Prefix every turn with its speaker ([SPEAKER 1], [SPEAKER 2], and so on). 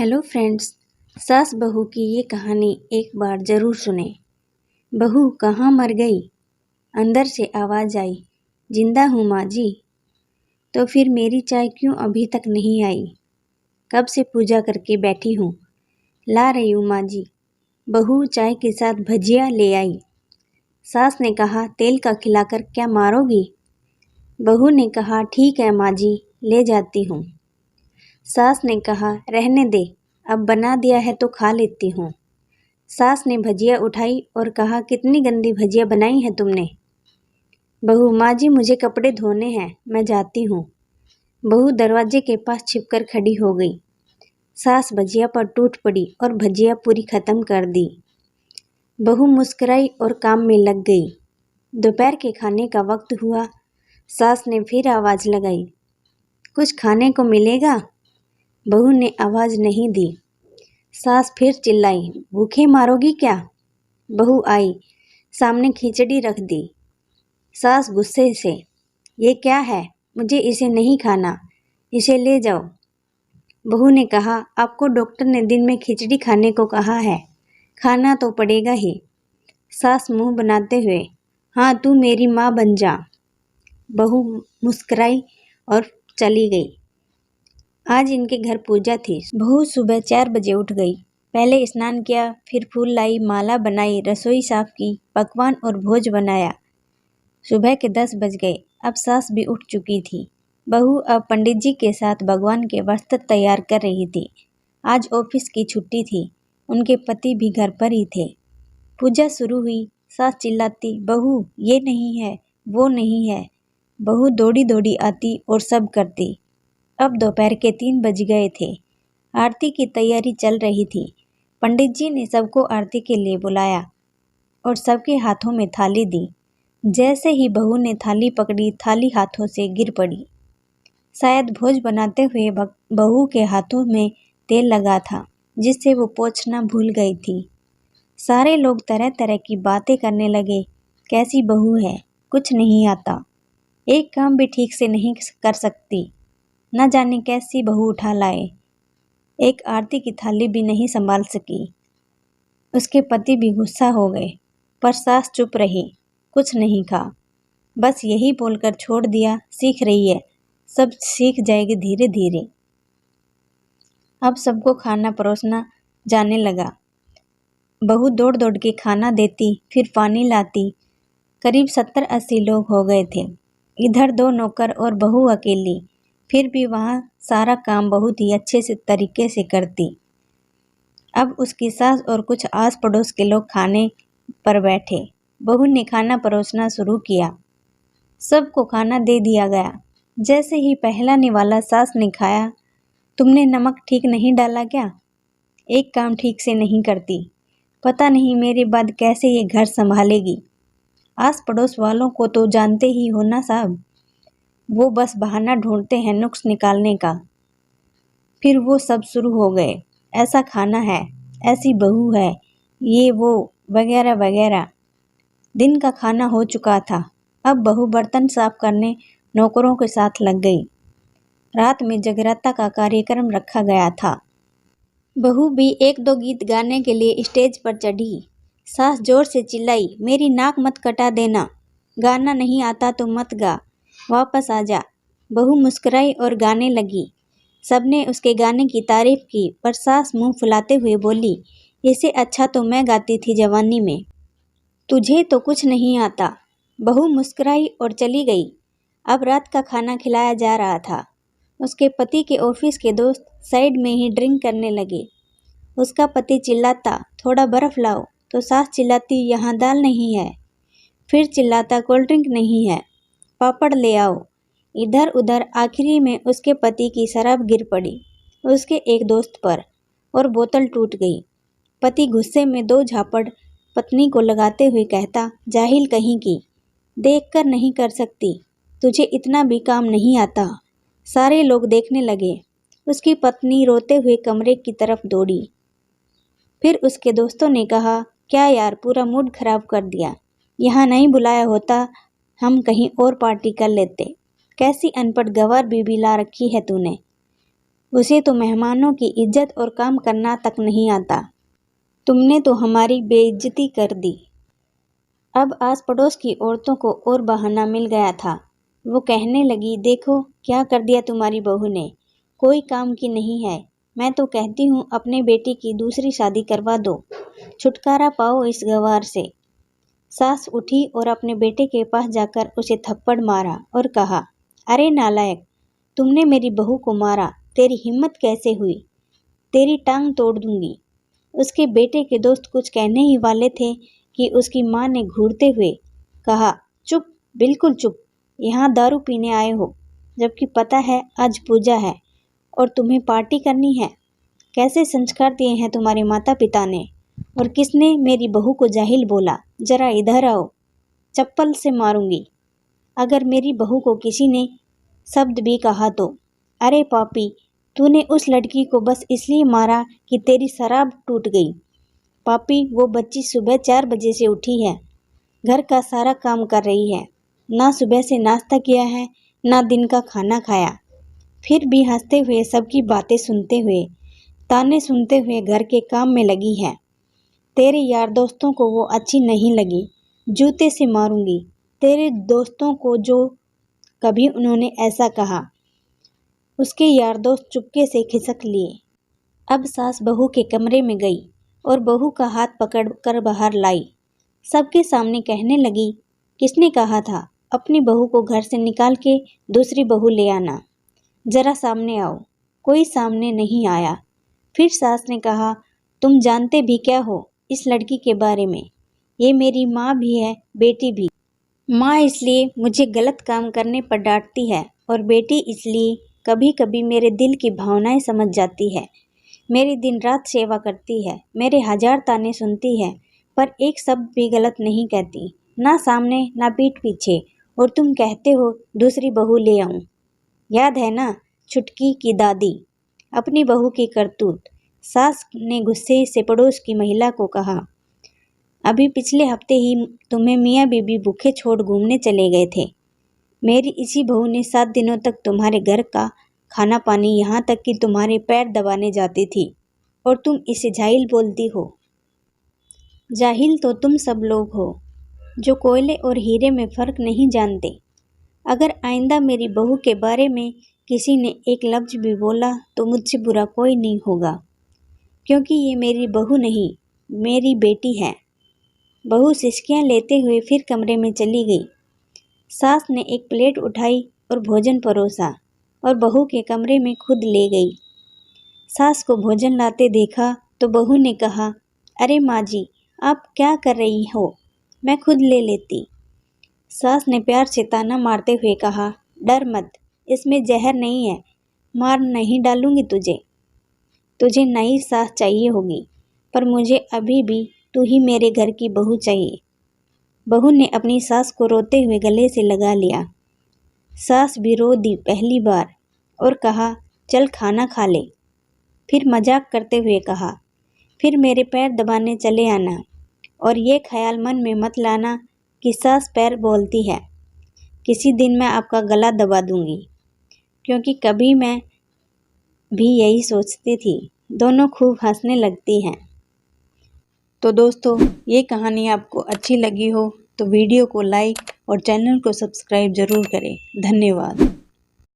[SPEAKER 1] Hello friends. सास बहू की ये कहानी एक बार ज़रूर सुने। बहू कहाँ मर गई? अंदर से आवाज़ आई, जिंदा हूँ माँ जी। तो फिर मेरी चाय क्यों अभी तक नहीं आई? कब से पूजा करके बैठी हूँ, ला रही हूँ माँ जी। बहू चाय के साथ भजिया ले आई। सास ने कहा, तेल का खिलाकर क्या मारोगी? बहू ने कहा, ठीक है माँ जी, ले जाती हूँ। सास ने कहा, रहने दे, अब बना दिया है तो खा लेती हूँ। सास ने भजिया उठाई और कहा, कितनी गंदी भजिया बनाई है तुमने? बहू, माँ जी मुझे कपड़े धोने हैं, मैं जाती हूँ। बहू दरवाजे के पास छिपकर खड़ी हो गई। सास भजिया पर टूट पड़ी और भजिया पूरी खत्म कर दी। बहू मुस्कुराई और काम में लग गई। दोपहर के खाने का वक्त हुआ। सास ने फिर आवाज़ लगाई, कुछ खाने को मिलेगा? बहू ने आवाज़ नहीं दी। सास फिर चिल्लाई, भूखे मारोगी क्या? बहू आई, सामने खिचड़ी रख दी। सास गुस्से से, ये क्या है? मुझे इसे नहीं खाना, इसे ले जाओ। बहू ने कहा, आपको डॉक्टर ने दिन में खिचड़ी खाने को कहा है, खाना तो पड़ेगा ही। सास मुंह बनाते हुए, हाँ तू मेरी माँ बन जा। बहू मुस्कुराई और चली गई। आज इनके घर पूजा थी। बहू सुबह 4 बजे उठ गई। पहले स्नान किया, फिर फूल लाई, माला बनाई, रसोई साफ की, पकवान और भोज बनाया। सुबह के 10 बज गए। अब सास भी उठ चुकी थी। बहू अब पंडित जी के साथ भगवान के वस्त्र तैयार कर रही थी। आज ऑफिस की छुट्टी थी। उनके पति भी घर पर ही थे। पूजा शुरू हुई। सास चिल्लाती, बहू ये नहीं है, वो नहीं है। बहू दौड़ी दौड़ी आती और सब करती। अब दोपहर के 3 बज गए थे। आरती की तैयारी चल रही थी। पंडित जी ने सबको आरती के लिए बुलाया और सबके हाथों में थाली दी। जैसे ही बहू ने थाली पकड़ी, थाली हाथों से गिर पड़ी। शायद भोज बनाते हुए बहू के हाथों में तेल लगा था, जिससे वो पोंछना भूल गई थी। सारे लोग तरह तरह की बातें करने लगे। कैसी बहू है, कुछ नहीं आता, एक काम भी ठीक से नहीं कर सकती, न जाने कैसी बहू उठा लाए, एक आरती की थाली भी नहीं संभाल सकी। उसके पति भी गुस्सा हो गए, पर सास चुप रही, कुछ नहीं कहा, बस यही बोलकर छोड़ दिया, सीख रही है, सब सीख जाएगी धीरे धीरे। अब सबको खाना परोसना जाने लगा। बहू दौड़ दौड़ के खाना देती, फिर पानी लाती। करीब 70-80 लोग हो गए थे। इधर 2 नौकर और बहू अकेली। फिर भी वहाँ सारा काम बहुत ही अच्छे से तरीके से करती। अब उसकी सास और कुछ आस पड़ोस के लोग खाने पर बैठे। बहू ने खाना परोसना शुरू किया। सबको खाना दे दिया गया। जैसे ही पहला निवाला सास ने खाया, तुमने नमक ठीक नहीं डाला क्या? एक काम ठीक से नहीं करती, पता नहीं मेरे बाद कैसे ये घर संभालेगी। आस पड़ोस वालों को तो जानते ही हो ना साहब, वो बस बहाना ढूंढते हैं नुक्स निकालने का। फिर वो सब शुरू हो गए, ऐसा खाना है, ऐसी बहू है, ये वो वगैरह वगैरह। दिन का खाना हो चुका था। अब बहू बर्तन साफ करने नौकरों के साथ लग गई। रात में जगराता का कार्यक्रम रखा गया था। बहू भी 1-2 गीत गाने के लिए स्टेज पर चढ़ी। सास जोर से चिल्लाई, मेरी नाक मत कटा देना, गाना नहीं आता तो मत गा, वापस आ जा। बहू मुस्कुराई और गाने लगी। सबने उसके गाने की तारीफ की, पर सास मुंह फुलाते हुए बोली, इससे अच्छा तो मैं गाती थी जवानी में, तुझे तो कुछ नहीं आता। बहू मुस्कुराई और चली गई। अब रात का खाना खिलाया जा रहा था। उसके पति के ऑफिस के दोस्त साइड में ही ड्रिंक करने लगे। उसका पति चिल्लाता, थोड़ा बर्फ लाओ, तो सास चिल्लाती, यहाँ दाल नहीं है। फिर चिल्लाता, कोल्ड ड्रिंक नहीं है, पापड़ ले आओ। इधर उधर आखिरी में उसके पति की शराब गिर पड़ी उसके एक दोस्त पर और बोतल टूट गई। पति गुस्से में 2 झापड़ पत्नी को लगाते हुए कहता, जाहिल कहीं की, देखकर नहीं कर सकती, तुझे इतना भी काम नहीं आता। सारे लोग देखने लगे। उसकी पत्नी रोते हुए कमरे की तरफ दौड़ी। फिर उसके दोस्तों ने कहा, क्या यार, पूरा मूड खराब कर दिया, यहाँ नहीं बुलाया होता, हम कहीं और पार्टी कर लेते। कैसी अनपढ़ गंवार बीबी ला रखी है तूने। उसे तो मेहमानों की इज्जत और काम करना तक नहीं आता। तुमने तो हमारी बेइज्जती कर दी। अब आस पड़ोस की औरतों को और बहाना मिल गया था। वो कहने लगी, देखो क्या कर दिया तुम्हारी बहू ने, कोई काम की नहीं है। मैं तो कहती हूँ अपने बेटी की दूसरी शादी करवा दो, छुटकारा पाओ इस गंवार से। सास उठी और अपने बेटे के पास जाकर उसे थप्पड़ मारा और कहा, अरे नालायक, तुमने मेरी बहू को मारा, तेरी हिम्मत कैसे हुई, तेरी टांग तोड़ दूंगी। उसके बेटे के दोस्त कुछ कहने ही वाले थे कि उसकी माँ ने घूरते हुए कहा, चुप, बिल्कुल चुप, यहाँ दारू पीने आए हो, जबकि पता है आज पूजा है और तुम्हें पार्टी करनी है। कैसे संस्कार दिए हैं तुम्हारे माता पिता ने, और किसने मेरी बहू को जाहिल बोला, जरा इधर आओ, चप्पल से मारूंगी अगर मेरी बहू को किसी ने शब्द भी कहा तो। अरे पापी, तूने उस लड़की को बस इसलिए मारा कि तेरी शराब टूट गई। पापी, वो बच्ची सुबह 4 बजे से उठी है, घर का सारा काम कर रही है, ना सुबह से नाश्ता किया है, ना दिन का खाना खाया, फिर भी हंसते हुए सबकी बातें सुनते हुए, ताने सुनते हुए घर के काम में लगी है। तेरे यार दोस्तों को वो अच्छी नहीं लगी, जूते से मारूंगी तेरे दोस्तों को जो कभी उन्होंने ऐसा कहा। उसके यार दोस्त चुपके से खिसक लिए। अब सास बहू के कमरे में गई और बहू का हाथ पकड़ कर बाहर लाई। सबके सामने कहने लगी, किसने कहा था अपनी बहू को घर से निकाल के दूसरी बहू ले आना, जरा सामने आओ। कोई सामने नहीं आया। फिर सास ने कहा, तुम जानते भी क्या हो इस लड़की के बारे में, ये मेरी माँ भी है, बेटी भी। माँ इसलिए मुझे गलत काम करने पर डांटती है और बेटी इसलिए कभी कभी मेरे दिल की भावनाएं समझ जाती है। मेरी दिन रात सेवा करती है, मेरे 1000 ताने सुनती है, पर एक शब्द भी गलत नहीं कहती, ना सामने ना पीठ पीछे। और तुम कहते हो दूसरी बहू ले आऊं। याद है ना छुटकी की दादी, अपनी बहू की करतूत। सास ने गुस्से से पड़ोस की महिला को कहा, अभी पिछले हफ्ते ही तुम्हें मियाँ बीबी भूखे छोड़ घूमने चले गए थे। मेरी इसी बहू ने 7 दिनों तक तुम्हारे घर का खाना पानी, यहाँ तक कि तुम्हारे पैर दबाने जाती थी, और तुम इसे जाहिल बोलती हो। जाहिल तो तुम सब लोग हो जो कोयले और हीरे में फ़र्क नहीं जानते। अगर आइंदा मेरी बहू के बारे में किसी ने एक लफ्ज़ भी बोला तो मुझसे बुरा कोई नहीं होगा, क्योंकि ये मेरी बहू नहीं, मेरी बेटी है। बहू सिसकियाँ लेते हुए फिर कमरे में चली गई। सास ने एक प्लेट उठाई और भोजन परोसा और बहू के कमरे में खुद ले गई। सास को भोजन लाते देखा तो बहू ने कहा, अरे माँ जी, आप क्या कर रही हो, मैं खुद ले लेती। सास ने प्यार से ताना मारते हुए कहा, डर मत, इसमें जहर नहीं है, मार नहीं डालूंगी तुझे। तुझे नई सास चाहिए होगी, पर मुझे अभी भी तू ही मेरे घर की बहू चाहिए। बहू ने अपनी सास को रोते हुए गले से लगा लिया। सास भी रो दी पहली बार और कहा, चल खाना खा ले। फिर मजाक करते हुए कहा, फिर मेरे पैर दबाने चले आना, और ये ख्याल मन में मत लाना कि सास पैर बोलती है। किसी दिन मैं आपका गला दबा दूंगी, क्योंकि कभी मैं भी यही सोचती थी। दोनों खूब हंसने लगती हैं। तो दोस्तों, ये कहानी आपको अच्छी लगी हो तो वीडियो को लाइक और चैनल को सब्सक्राइब ज़रूर करें। धन्यवाद।